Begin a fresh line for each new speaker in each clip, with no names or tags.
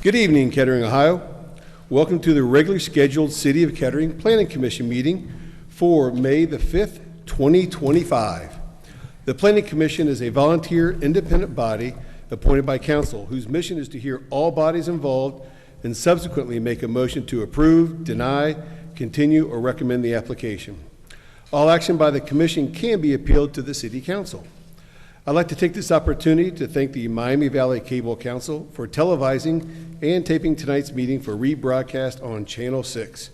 Good evening, Kettering, Ohio. Welcome to the regularly scheduled City of Kettering Planning Commission meeting for May the 5th, 2025. The Planning Commission is a volunteer independent body appointed by council whose mission is to hear all bodies involved and subsequently make a motion to approve, deny, continue, or recommend the application. All action by the commission can be appealed to the City Council. I'd like to take this opportunity to thank the Miami Valley Cable Council for televising and taping tonight's meeting for rebroadcast on Channel 6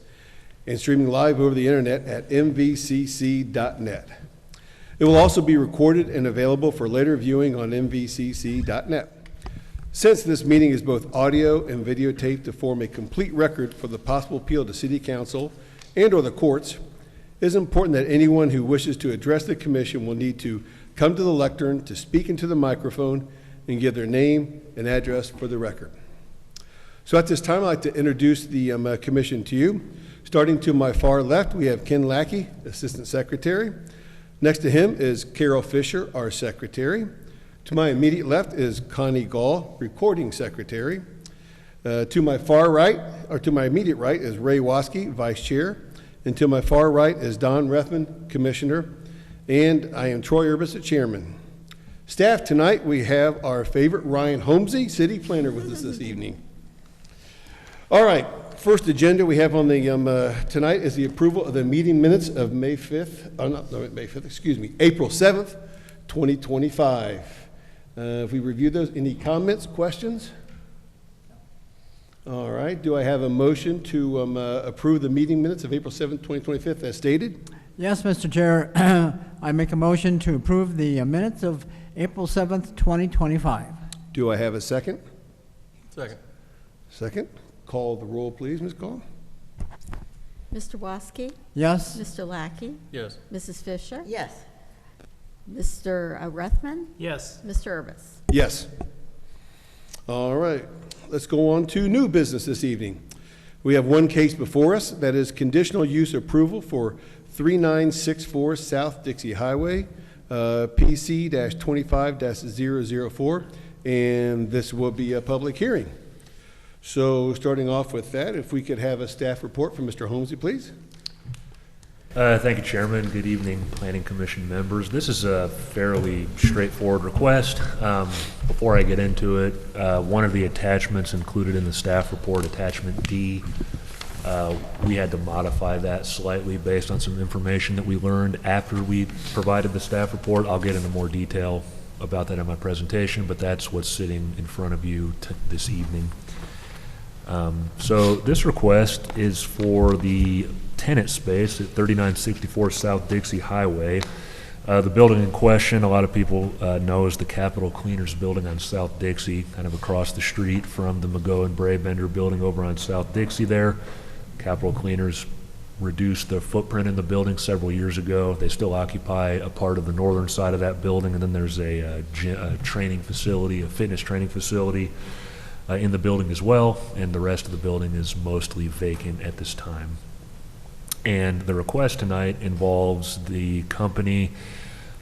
and streaming live over the internet at mvcc.net. It will also be recorded and available for later viewing on mvcc.net. Since this meeting is both audio and videotaped to form a complete record for the possible appeal to City Council and/or the courts, it is important that anyone who wishes to address the commission will need to come to the lectern to speak into the microphone and give their name and address for the record. So at this time, I'd like to introduce the commission to you. Starting to my far left, we have Ken Lackey, Assistant Secretary. Next to him is Carol Fisher, our Secretary. To my immediate left is Connie Gall, Recording Secretary. To my immediate right is Ray Waskey, Vice Chair. And to my far right is Don Rethman, Commissioner. And I am Troy Urbis, Chairman. Staff, tonight we have our favorite Ryan Holmesy, City Planner, with us this evening. All right, first agenda we have on the tonight is the approval of the meeting minutes of April 7th, 2025. If we review those, any comments, questions? All right, do I have a motion to approve the meeting minutes of April 7th, 2025 as stated?
Yes, Mr. Chair. I make a motion to approve the minutes of April 7th, 2025.
Do I have a second?
Second.
Second. Call the roll, please, Ms. Gall.
Mr. Waskey?
Yes.
Mr. Lackey?
Yes.
Mrs. Fisher?
Yes.
Mr. Rethman?
Yes.
Mr. Urbis?
Yes. All right. Let's go on to new business this evening. We have one case before us that is conditional use approval for 3964 South Dixie Highway, PC-25-004, and this will be a public hearing. So starting off with that, if we could have a staff report from Mr. Holmesy, please.
Thank you, Chairman. Good evening, Planning Commission members. This is a fairly straightforward request. Before I get into it, one of the attachments included in the staff report, attachment D, we had to modify that slightly based on some information that we learned after we provided the staff report. I'll get into more detail about that in my presentation, but that's what's sitting in front of you this evening. So this request is for the tenant space at 3964 South Dixie Highway. The building in question, a lot of people know, is the Capitol Cleaners building on South Dixie, kind of across the street from the McGough and Brabender building over on South Dixie there. Capitol Cleaners reduced the footprint in the building several years ago. They still occupy a part of the northern side of that building, and then there's a training facility, a fitness training facility in the building as well, and the rest of the building is mostly vacant at this time. And the request tonight involves the company.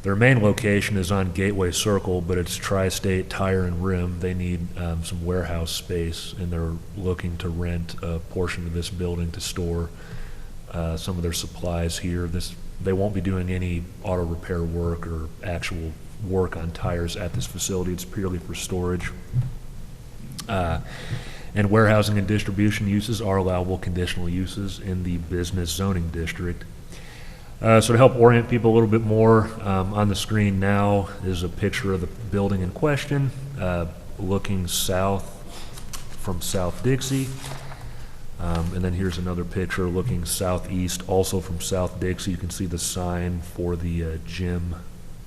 Their main location is on Gateway Circle, but it's Tri-State Tire and Rim. They need some warehouse space, and they're looking to rent a portion of this building to store some of their supplies here. They won't be doing any auto repair work or actual work on tires at this facility. It's purely for storage. And warehousing and distribution uses are allowable conditional uses in the business zoning district. So to help orient people a little bit more, on the screen now is a picture of the building in question, looking south from South Dixie. And then here's another picture looking southeast, also from South Dixie. You can see the sign for the gym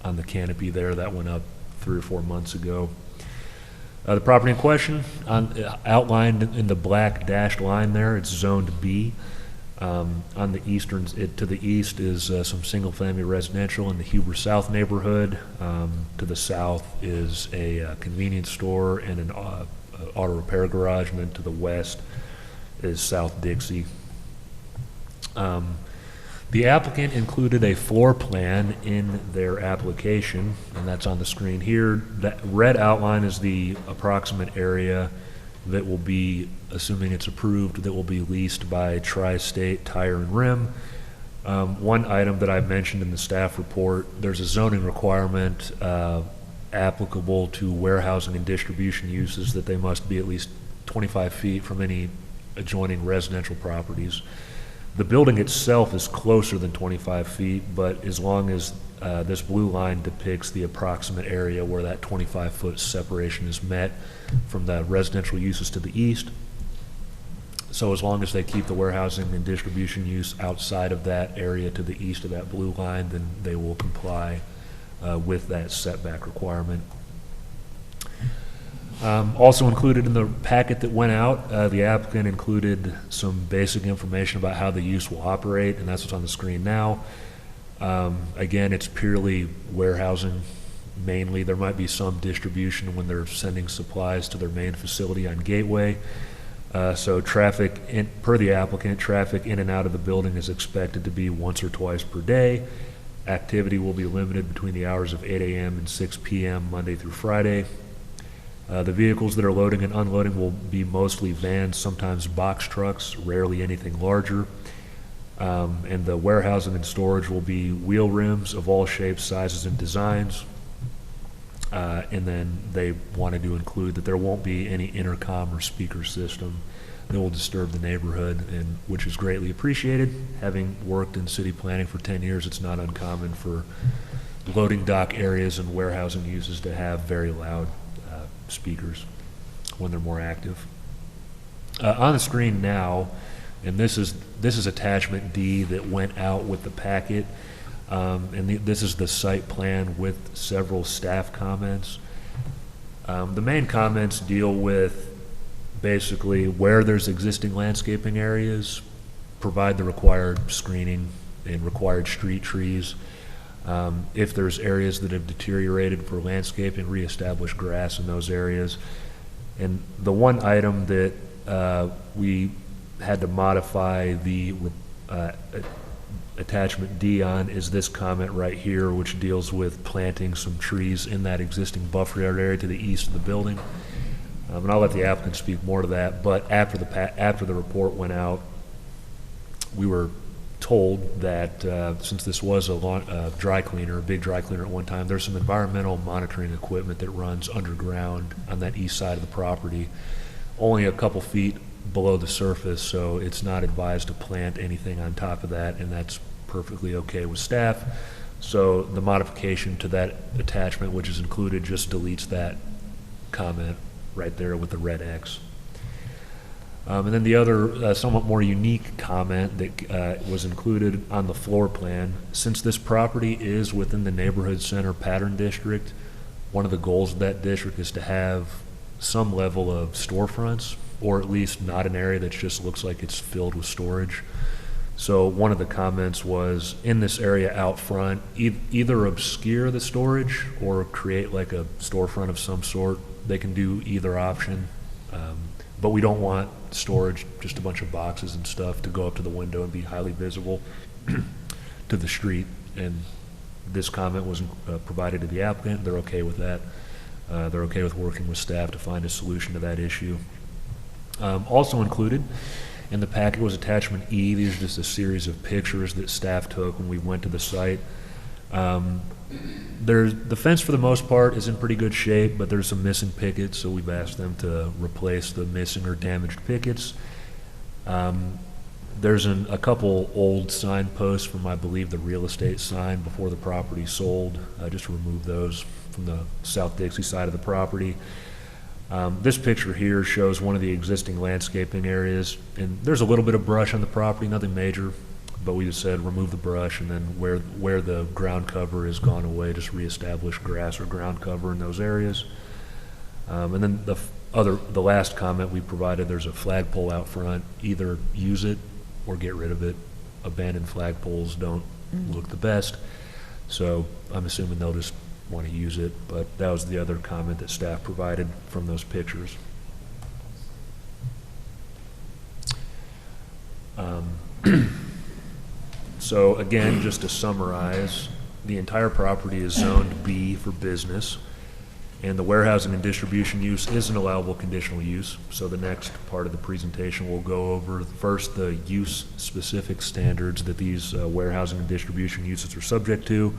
on the canopy there. That went up 3 or 4 months ago. The property in question, outlined in the black dashed line there, it's zoned B. On the to the east is some single-family residential in the Huber South neighborhood. To the south is a convenience store and an auto repair garage, and then to the west is South Dixie. The applicant included a floor plan in their application, and that's on the screen here. That red outline is the approximate area that will be, assuming it's approved, that will be leased by Tri-State Tire and Rim. One item that I mentioned in the staff report, there's a zoning requirement applicable to warehousing and distribution uses that they must be at least 25 feet from any adjoining residential properties. The building itself is closer than 25 feet, but as long as this blue line depicts the approximate area where that 25-foot separation is met from the residential uses to the east. So as long as they keep the warehousing and distribution use outside of that area to the east of that blue line, then they will comply with that setback requirement. Also included in the packet that went out, the applicant included some basic information about how the use will operate, and that's what's on the screen now. Again, it's purely warehousing mainly. There might be some distribution when they're sending supplies to their main facility on Gateway. So per the applicant, traffic in and out of the building is expected to be once or twice per day. Activity will be limited between the hours of 8 a.m. and 6 p.m. Monday through Friday. The vehicles that are loading and unloading will be mostly vans, sometimes box trucks, rarely anything larger. And the warehousing and storage will be wheel rims of all shapes, sizes, and designs. And then they wanted to include that there won't be any intercom or speaker system that will disturb the neighborhood, and which is greatly appreciated. Having worked in city planning for 10 years, it's not uncommon for loading dock areas and warehousing uses to have very loud speakers when they're more active. On the screen now, and this is attachment D that went out with the packet, this is the site plan with several staff comments. The main comments deal with basically where there's existing landscaping areas, provide the required screening and required street trees. If there's areas that have deteriorated for landscaping, reestablish grass in those areas. And the one item that we had to modify the attachment D on is this comment right here, which deals with planting some trees in that existing buffer yard area to the east of the building. And I'll let the applicant speak more to that, but after the report went out, we were told that since this was a dry cleaner, a big dry cleaner at one time, there's some environmental monitoring equipment that runs underground on that east side of the property, only a couple feet below the surface, so it's not advised to plant anything on top of that, and that's perfectly okay with staff. So the modification to that attachment, which is included, just deletes that comment right there with the red X. And then the other somewhat more unique comment that was included on the floor plan, since this property is within the neighborhood center pattern district, one of the goals of that district is to have some level of storefronts, or at least not an area that just looks like it's filled with storage. So one of the comments was, in this area out front, either obscure the storage or create like a storefront of some sort. They can do either option, but we don't want storage, just a bunch of boxes and stuff, to go up to the window and be highly visible to the street. And this comment was provided to the applicant. They're okay with that. They're okay with working with staff to find a solution to that issue. Also included in the packet was attachment E. These are just a series of pictures that staff took when we went to the site. The fence for the most part is in pretty good shape, but there's some missing pickets, so we've asked them to replace the missing or damaged pickets. There's a couple old signposts from, I believe, the real estate sign before the property sold. Just remove those from the South Dixie side of the property. This picture here shows one of the existing landscaping areas, and there's a little bit of brush on the property, nothing major, but we just said remove the brush, and then where the ground cover has gone away, just reestablish grass or ground cover in those areas. And then the last comment we provided, there's a flagpole out front. Either use it or get rid of it. Abandoned flagpoles don't look the best, so I'm assuming they'll just want to use it, but that was the other comment that staff provided from those pictures. So again, just to summarize, the entire property is zoned B for business, And the warehousing and distribution use is an allowable conditional use. So the next part of the presentation will go over first the use-specific standards that these warehousing and distribution uses are subject to,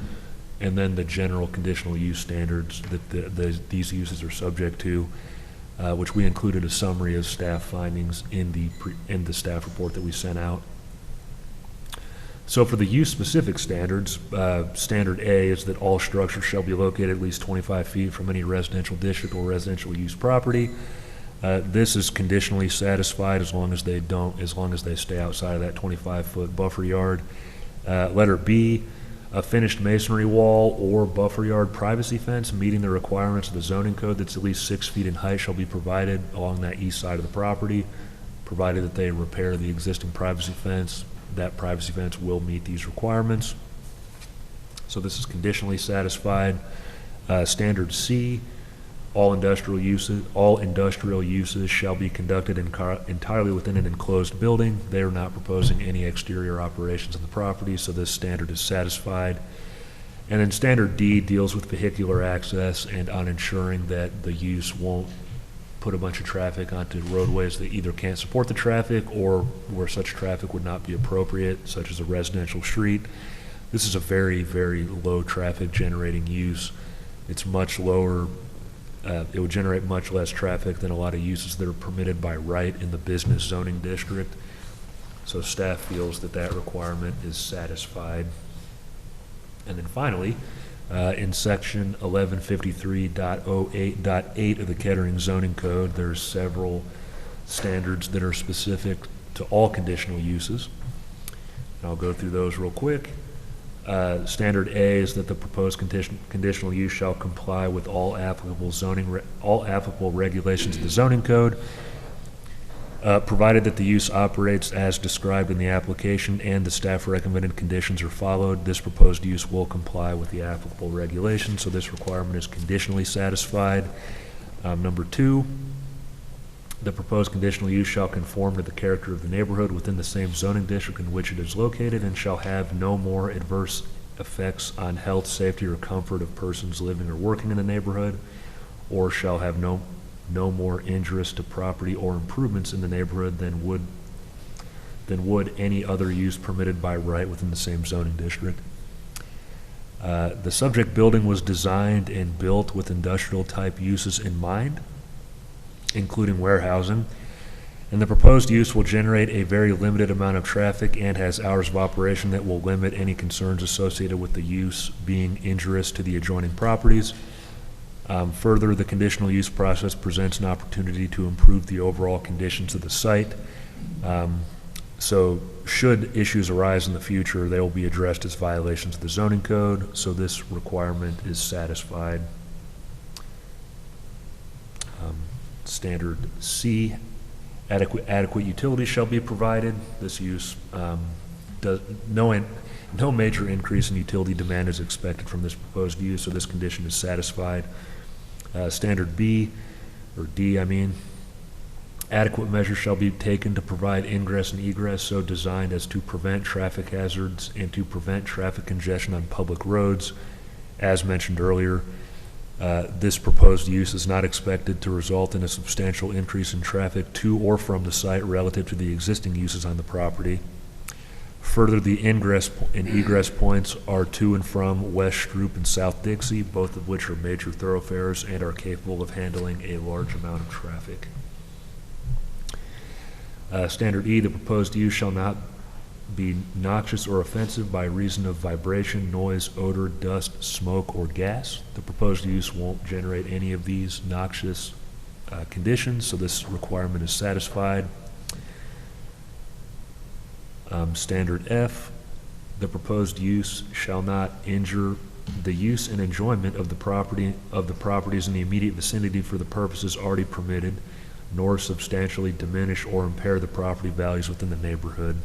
and then the general conditional use standards that these uses are subject to, which we included a summary of staff findings in the staff report that we sent out. So for the use-specific standards, Standard A is that all structures shall be located at least 25 feet from any residential district or residential use property. This is conditionally satisfied as long as they stay outside of that 25-foot buffer yard. Letter B, a finished masonry wall or buffer yard privacy fence meeting the requirements of the zoning code that's at least 6 feet in height shall be provided along that east side of the property, provided that they repair the existing privacy fence. That privacy fence will meet these requirements. So this is conditionally satisfied. Standard C, all industrial uses shall be conducted entirely within an enclosed building. They are not proposing any exterior operations on the property, so this standard is satisfied. And then Standard D deals with vehicular access and on ensuring that the use won't put a bunch of traffic onto roadways that either can't support the traffic or where such traffic would not be appropriate, such as a residential street. This is a very, very low traffic generating use. It's much lower, it would generate much less traffic than a lot of uses that are permitted by right in the business zoning district. So staff feels that that requirement is satisfied. And then finally, in section 1153.08.8 of the Kettering zoning code, there's several standards that are specific to all conditional uses. And I'll go through those real quick. Standard A is that the proposed conditional use shall comply with all applicable regulations of the zoning code, provided that the use operates as described in the application and the staff recommended conditions are followed. This proposed use will comply with the applicable regulations, so this requirement is conditionally satisfied. Number 2, the proposed conditional use shall conform to the character of the neighborhood within the same zoning district in which it is located and shall have no more adverse effects on health, safety, or comfort of persons living or working in the neighborhood, or shall have no more injurious to property or improvements in the neighborhood than would any other use permitted by right within the same zoning district. The subject building was designed and built with industrial type uses in mind, including warehousing, and the proposed use will generate a very limited amount of traffic and has hours of operation that will limit any concerns associated with the use being injurious to the adjoining properties. Further, the conditional use process presents an opportunity to improve the overall conditions of the site. So should issues arise in the future, they will be addressed as violations of the zoning code, so this requirement is satisfied. Standard C, adequate utilities shall be provided. This use no major increase in utility demand is expected from this proposed use, so this condition is satisfied. Standard B, or D, adequate measures shall be taken to provide ingress and egress so designed as to prevent traffic hazards and to prevent traffic congestion on public roads. As mentioned earlier, this proposed use is not expected to result in a substantial increase in traffic to or from the site relative to the existing uses on the property. Further, the ingress and egress points are to and from West Stroop and South Dixie, both of which are major thoroughfares and are capable of handling a large amount of traffic. Standard E, the proposed use shall not be noxious or offensive by reason of vibration, noise, odor, dust, smoke, or gas. The proposed use won't generate any of these noxious conditions, so this requirement is satisfied. Standard F, the proposed use shall not injure the use and enjoyment of the properties in the immediate vicinity for the purposes already permitted, nor substantially diminish or impair the property values within the neighborhood.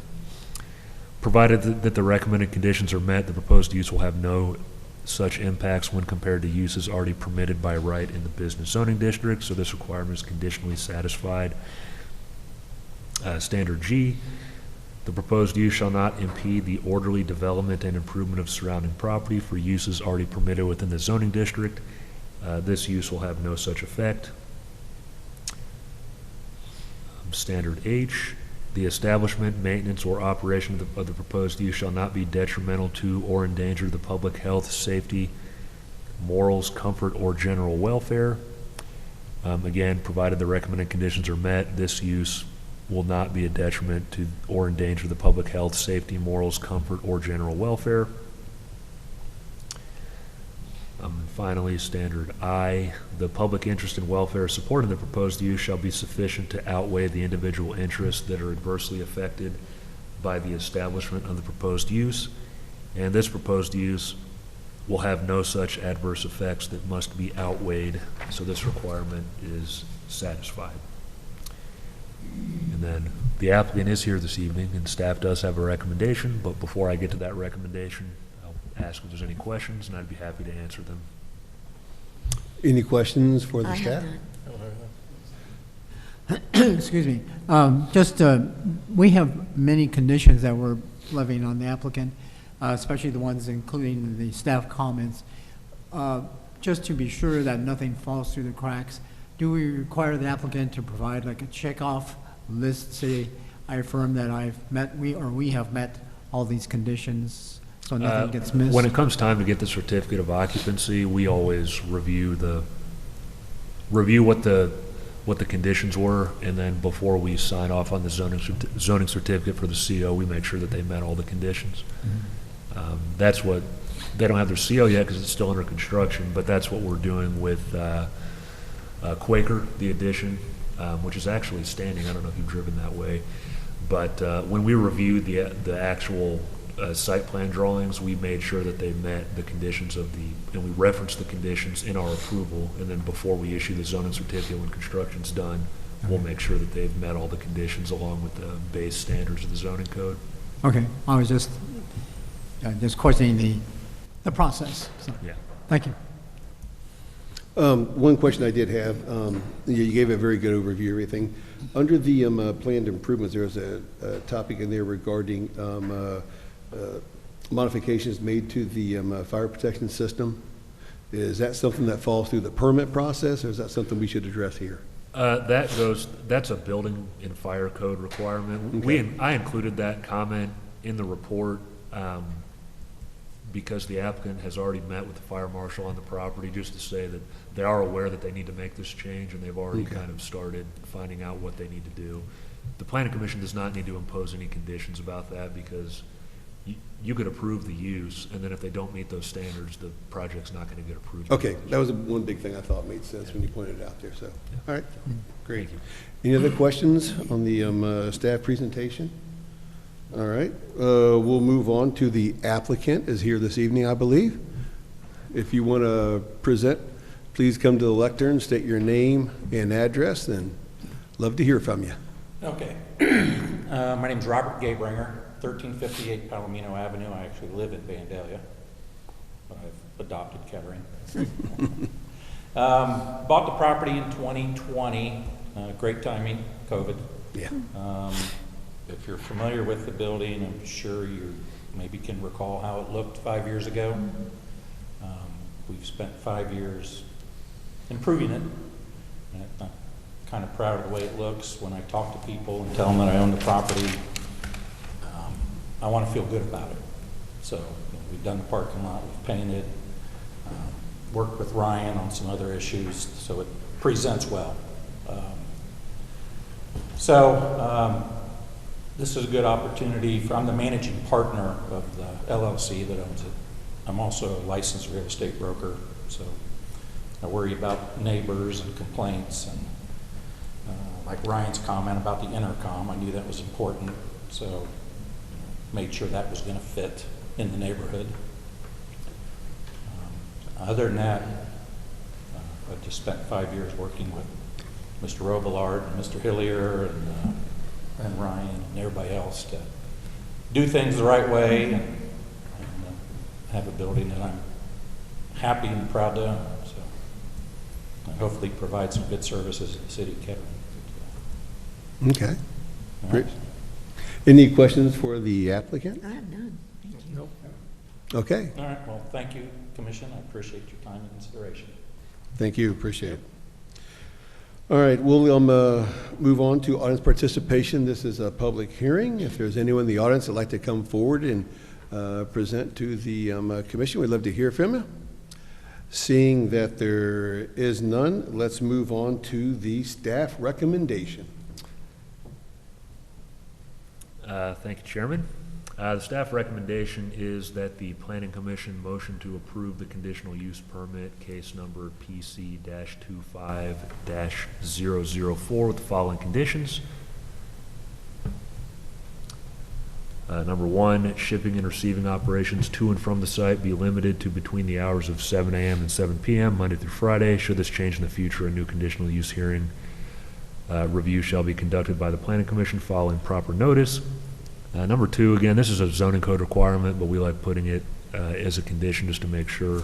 Provided that the recommended conditions are met, the proposed use will have no such impacts when compared to uses already permitted by right in the business zoning district, so this requirement is conditionally satisfied. Standard G, the proposed use shall not impede the orderly development and improvement of surrounding property for uses already permitted within the zoning district, This use will have no such effect. Standard H, the establishment, maintenance, or operation of the proposed use shall not be detrimental to or endanger the public health, safety, morals, comfort, or general welfare. Again, provided the recommended conditions are met, this use will not be a detriment to or endanger the public health, safety, morals, comfort, or general welfare. And finally, standard I, the public interest and welfare supporting the proposed use shall be sufficient to outweigh the individual interests that are adversely affected by the establishment of the proposed use. And this proposed use will have no such adverse effects that must be outweighed, so this requirement is satisfied. And then the applicant is here this evening, and staff does have a recommendation, but before I get to that recommendation, I'll ask if there's any questions, and I'd be happy to answer them.
Any questions for the
I
staff?
have none.
Excuse me. We have many conditions that we're levying on the applicant, especially the ones including the staff comments. Just to be sure that nothing falls through the cracks, do we require the applicant to provide like a checkoff list, say, I affirm that we have met all these conditions, so nothing gets missed?
When it comes time to get the certificate of occupancy, we always review what the conditions were, and then before we sign off on the zoning certificate for the CO, we make sure that they met all the conditions. That's what, they don't have their CO yet because it's still under construction, but that's what we're doing with Quaker, the addition, which is actually standing. I don't know if you've driven that way, but when we reviewed the actual site plan drawings, we made sure that they met the conditions and we referenced the conditions in our approval, and then before we issue the zoning certificate when construction's done, we'll make sure that they've met all the conditions along with the base standards of the zoning code.
Okay, I was just questioning the process, so,
Yeah.
thank you.
One question I did have, you gave a very good overview of everything. Under the planned improvements, there was a topic in there regarding modifications made to the fire protection system. Is that something that falls through the permit process, or is that something we should address here?
That's a building and fire code requirement.
Okay.
I included that comment in the report because the applicant has already met with the fire marshal on the property, just to say that they are aware that they need to make this change, and they've already
Okay.
kind of started finding out what they need to do. The planning commission does not need to impose any conditions about that, because you could approve the use, and then if they don't meet those standards, the project's not going to get approved.
Okay, that was one big thing I thought made sense when you pointed it out there, so. All right, great. Any other questions on the staff presentation? All right, we'll move on to the applicant is here this evening, I believe. If you want to present, please come to the lectern, state your name and address, and love to hear from you.
Okay. My name's Robert Gabringer, 1358 Palomino Avenue. I actually live in Vandalia, but I've adopted Kettering. Bought the property in 2020. Great timing, COVID.
Yeah.
If you're familiar with the building, I'm sure you maybe can recall how it looked 5 years ago. We've spent 5 years improving it. And I'm kind of proud of the way it looks. When I talk to people and tell them that I own the property, I want to feel good about it. So we've done the parking lot, we've painted, worked with Ryan on some other issues, so it presents well. This is a good opportunity. I'm the managing partner of the LLC that owns it. I'm also a licensed real estate broker, so I worry about neighbors and complaints, and like Ryan's comment about the intercom, I knew that was important, so made sure that was going to fit in the neighborhood. Other than that, I've just spent 5 years working with Mr. Robillard and Mr. Hillier and Ryan and everybody else to do things the right way and have a building that I'm happy and proud to own. So, and hopefully provide some good services to the city of Kettering.
Okay,
All
great.
right.
Any questions for the applicant?
I have none. Thank you.
Okay,
All right, well, thank you, Commission. I appreciate your time and consideration.
Thank you, appreciate it. All right, we'll move on to audience participation. This is a public hearing. If there's anyone in the audience that'd like to come forward and present to the commission, we'd love to hear from you. Seeing that there is none, let's move on to the staff recommendation.
Thank you, Chairman. The staff recommendation is that the Planning Commission motion to approve the conditional use permit, case number PC-25-004 with the following conditions. Number one, shipping and receiving operations to and from the site be limited to between the hours of 7 a.m. and 7 p.m., Monday through Friday. Should this change in the future, a new conditional use hearing review shall be conducted by the Planning Commission following proper notice. Number two, again, this is a zoning code requirement, but we like putting it as a condition just to make sure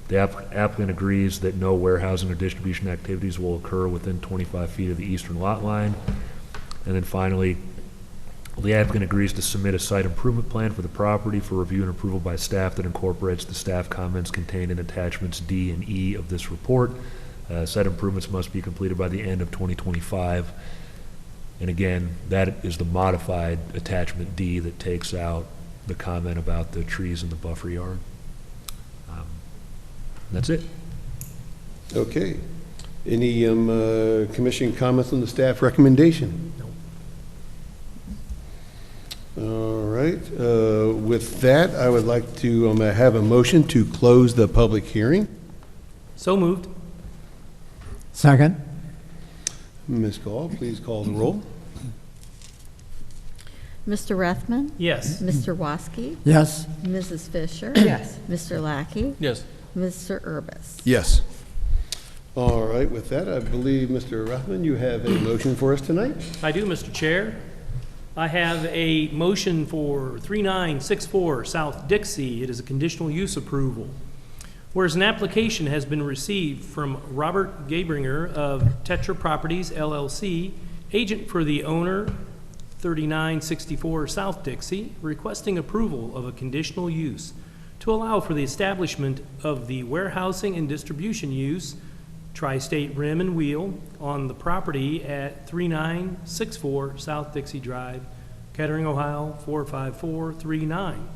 the applicant agrees that no warehousing or distribution activities will occur within 25 feet of the eastern lot line. And then finally, the applicant agrees to submit a site improvement plan for the property for review and approval by staff that incorporates the staff comments contained in attachments D and E of this report. Site improvements must be completed by the end of 2025. And again, that is the modified attachment D that takes out the comment about the trees in the buffer yard. That's it.
Okay. Any commission comments on the staff recommendation?
No.
All right. With that, I would like to have a motion to close the public hearing.
So moved.
Second?
Ms. Gall, please call the roll.
Mr. Rethman?
Yes.
Mr. Woski?
Yes.
Mrs. Fisher?
Yes.
Mr. Lackey?
Yes.
Mr. Urbis?
Yes. All right. With that, I believe, Mr. Rothman, you have a motion for us tonight.
I do, Mr. Chair. I have a motion for 3964 South Dixie. It is a conditional use approval. Whereas an application has been received from Robert Gabringer of Tetra Properties, LLC, agent for the owner, 3964 South Dixie, requesting approval of a conditional use to allow for the establishment of the warehousing and distribution use, tri-state rim and wheel, on the property at 3964 South Dixie Drive, Kettering, Ohio, 45439.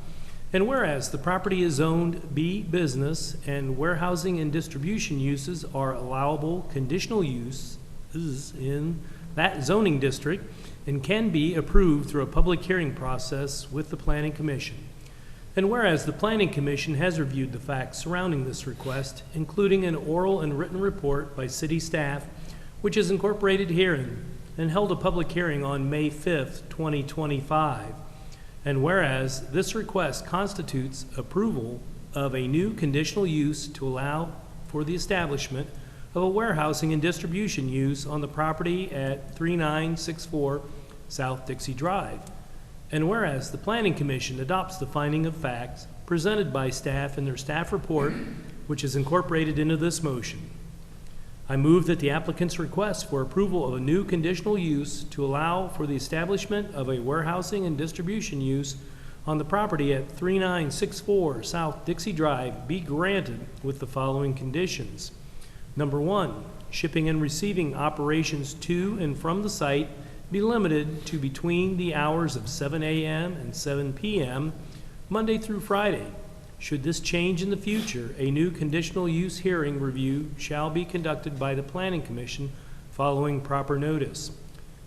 And whereas the property is zoned B business and warehousing and distribution uses are allowable conditional uses in that zoning district and can be approved through a public hearing process with the Planning Commission. And whereas the Planning Commission has reviewed the facts surrounding this request, including an oral and written report by city staff, which is incorporated herein, and held a public hearing on May 5th, 2025. And whereas this request constitutes approval of a new conditional use to allow for the establishment of a warehousing and distribution use on the property at 3964 South Dixie Drive. And whereas the Planning Commission adopts the finding of facts presented by staff in their staff report, which is incorporated into this motion, I move that the applicant's request for approval of a new conditional use to allow for the establishment of a warehousing and distribution use on the property at 3964 South Dixie Drive be granted with the following conditions. Number one, shipping and receiving operations to and from the site be limited to between the hours of 7 a.m. and 7 p.m., Monday through Friday. Should this change in the future, a new conditional use hearing review shall be conducted by the Planning Commission following proper notice.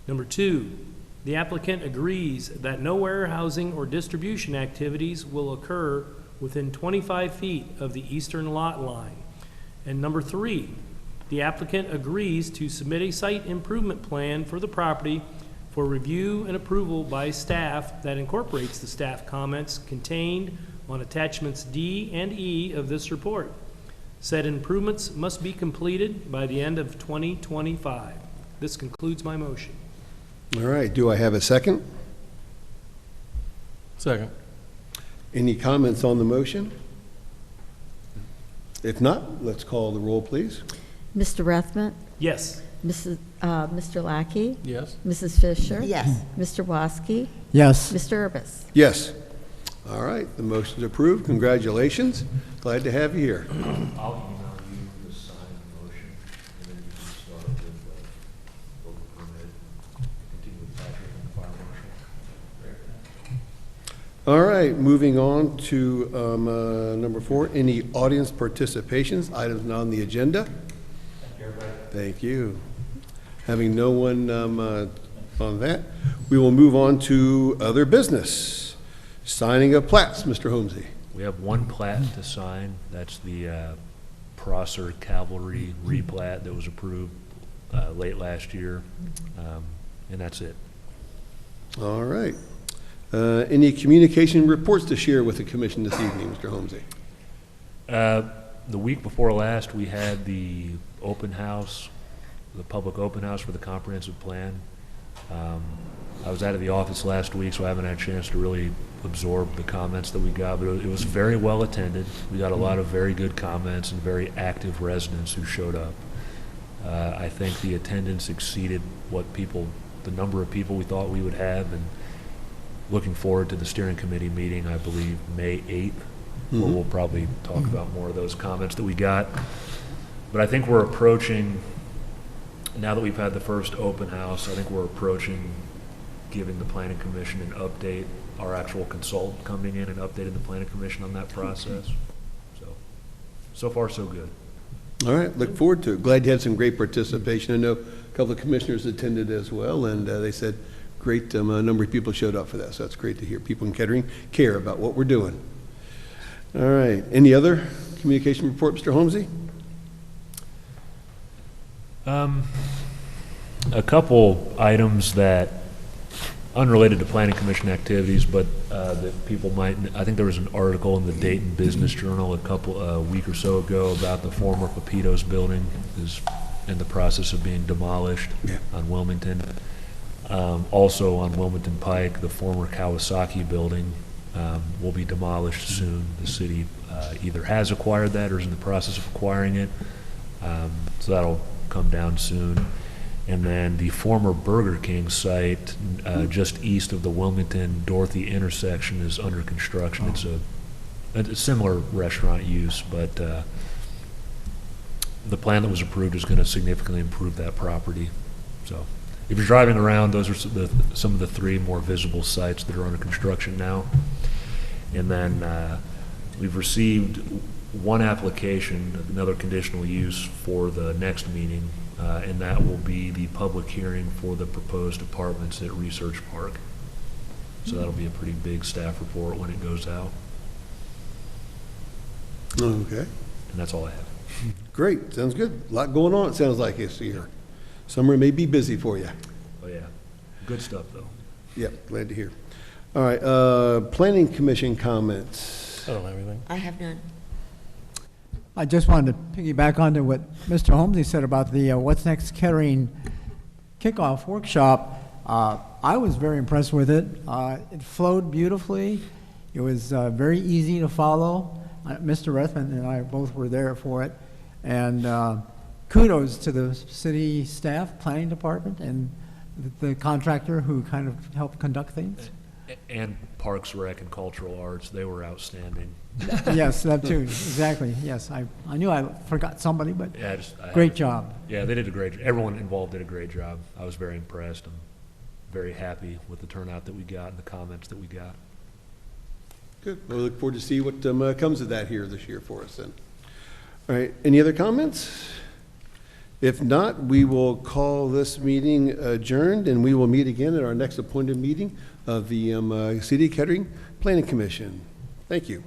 Number two, the applicant agrees that no warehousing or distribution activities will occur within 25 feet of the eastern lot line. And number three, the applicant agrees to submit a site improvement plan for the property for review and approval by staff that incorporates the staff comments contained on attachments D and E of this report. Said improvements must be completed by the end of 2025. This concludes my motion.
All right. Do I have a second?
Second.
Any comments on the motion? If not, let's call the roll, please.
Mr. Rethman?
Yes.
Mr. Lackey?
Yes.
Mrs. Fisher?
Yes.
Mr. Woski?
Yes.
Mr. Urbis?
Yes. All right. The motion's approved. Congratulations. Glad to have you here.
I'll email you the signed motion
All right, moving on to number 4, any audience participations, items not on the agenda. Thank you. Having no one on that, we will move on to other business. Signing of plats, Mr. Holmesy.
We have one plat to sign. That's the Prosser Cavalry replat that was approved late last year. And that's it.
All right. Any communication reports to share with the commission this evening, Mr. Holmesy?
The week before last, we had the open house, the public open house for the comprehensive plan. I was out of the office last week, so I haven't had a chance to really absorb the comments that we got, but it was very well attended. We got a lot of very good comments and very active residents who showed up. I think the attendance exceeded the number of people we thought we would have, and looking forward to the steering committee meeting, I believe, May 8th, where we'll probably talk about more of those comments that we got. But I think we're approaching, now that we've had the first open house, I think we're approaching giving the planning commission an update, our actual consultant coming in and updating the planning commission on that process. So far so good.
All right, look forward to it. Glad you had some great participation. I know a couple of commissioners attended as well, and they said great number of people showed up for that, so that's great to hear. People in Kettering care about what we're doing. All right, any other communication report, Mr. Holmesy?
A couple items that, unrelated to planning commission activities, but that people might, I think there was an article in the Dayton Business Journal a week or so ago about the former Pepito's building is in the process of being demolished on Wilmington. Also on Wilmington Pike, the former Kawasaki building will be demolished soon. The city either has acquired that or is in the process of acquiring it. So that'll come down soon. And then the former Burger King site just east of the Wilmington-Dorothy intersection is under construction. It's a similar restaurant use, but the plan that was approved is going to significantly improve that property. So if you're driving around, those are some of the 3 more visible sites that are under construction now. And then we've received one application, another conditional use for the next meeting, and that will be the public hearing for the proposed apartments at Research Park. So that'll be a pretty big staff report when it goes out.
Okay.
And that's all I have.
Great, sounds good. A lot going on, it sounds like this year. Summer may be busy for you.
Oh, yeah. Good stuff, though.
Yep, glad to hear. All right, planning commission comments.
I don't have anything.
I have none.
I just wanted to piggyback onto what Mr. Holmesy said about the What's Next Kettering kickoff workshop. I was very impressed with it. It flowed beautifully. It was very easy to follow. Mr. Rethman and I both were there for it. And kudos to the city staff, planning department, and the contractor who kind of helped conduct things.
And Parks, Rec, and Cultural Arts, they were outstanding.
Yes, that too, exactly, yes. I knew I forgot somebody, but
Yeah,
great job.
Yeah, they did a great, everyone involved did a great job. I was very impressed. I'm very happy with the turnout that we got and the comments that we got.
Good, well, we look forward to see what comes of that here this year for us then. All right, any other comments? If not, we will call this meeting adjourned, and we will meet again at our next appointed meeting of the City of Kettering Planning Commission. Thank you.